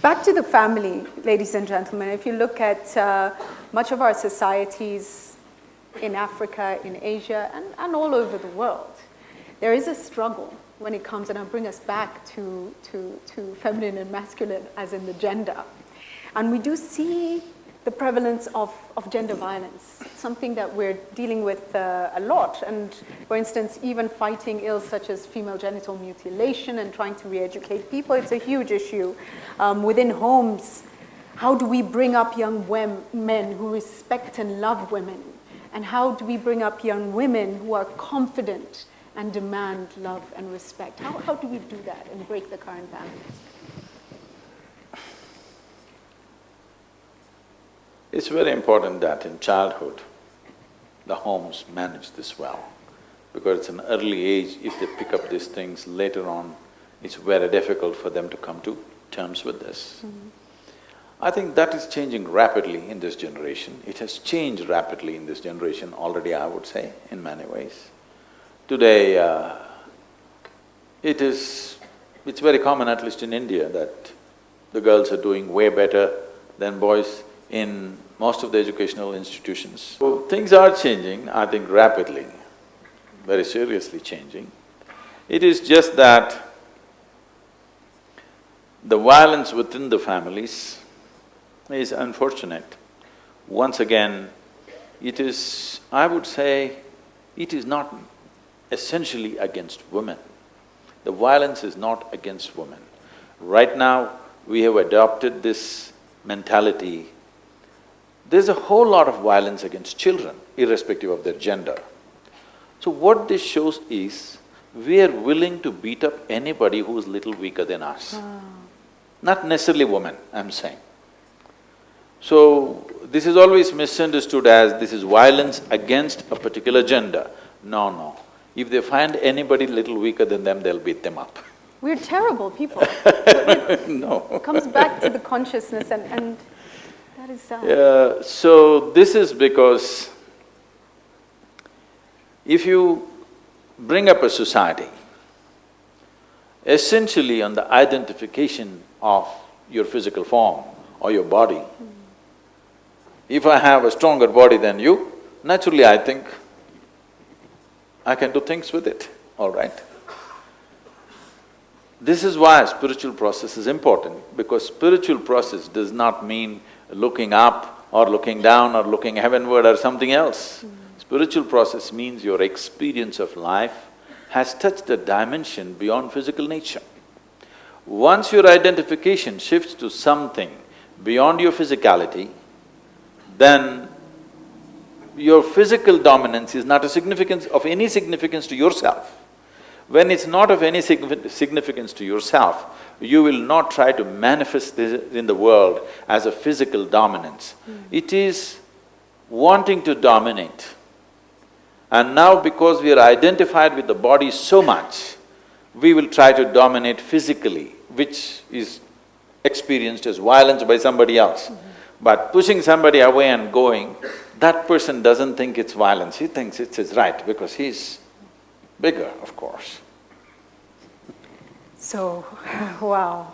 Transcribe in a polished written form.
Back to the family, ladies and gentlemen. If you look at much of our societies in Africa, in Asia, and all over the world, there is a struggle when it comes, and I'll bring us back to feminine and masculine as in the gender. And we do see the prevalence of gender violence, something that we're dealing with a lot. And for instance, even fighting ills such as female genital mutilation and trying to re-educate people, it's a huge issue. Within homes, how do we bring up young men who respect and love women? And how do we bring up young women who are confident and demand love and respect? How do we do that and break the current balance? It's very important that in childhood, the homes manage this well. Because it's an early age, if they pick up these things later on, it's very difficult for them to come to terms with this. I think that is changing rapidly in this generation. It has changed rapidly in this generation already, I would say, in many ways. Today, it's very common, at least in India, that the girls are doing way better than boys in most of the educational institutions. So things are changing, I think rapidly, very seriously changing. It is just that the violence within the families is unfortunate. Once again, it is… I would say, it is not essentially against women. The violence is not against women. Right now, we have adopted this mentality. There's a whole lot of violence against children, irrespective of their gender. So what this shows is, we are willing to beat up anybody who is little weaker than us. Not necessarily women, I'm saying. So, this is always misunderstood as this is violence against a particular gender. No, no. If they find anybody little weaker than them, they'll beat them up. We're terrible people. No. It comes back to the consciousness and that is sad. Yeah, so this is because if you bring up a society essentially on the identification of your physical form or your body, if I have a stronger body than you, naturally I think I can do things with it, all right? This is why spiritual process is important, because spiritual process does not mean looking up or looking down or looking heavenward or something else. Spiritual process means your experience of life has touched a dimension beyond physical nature. Once your identification shifts to something beyond your physicality, then your physical dominance is not of any significance to yourself. When it's not of any significance to yourself, you will not try to manifest this in the world as a physical dominance. It is wanting to dominate. And now because we are identified with the body so much, we will try to dominate physically, which is experienced as violence by somebody else. But pushing somebody away and going, that person doesn't think it's violence, he thinks it's his right because he's bigger, of course. So, wow.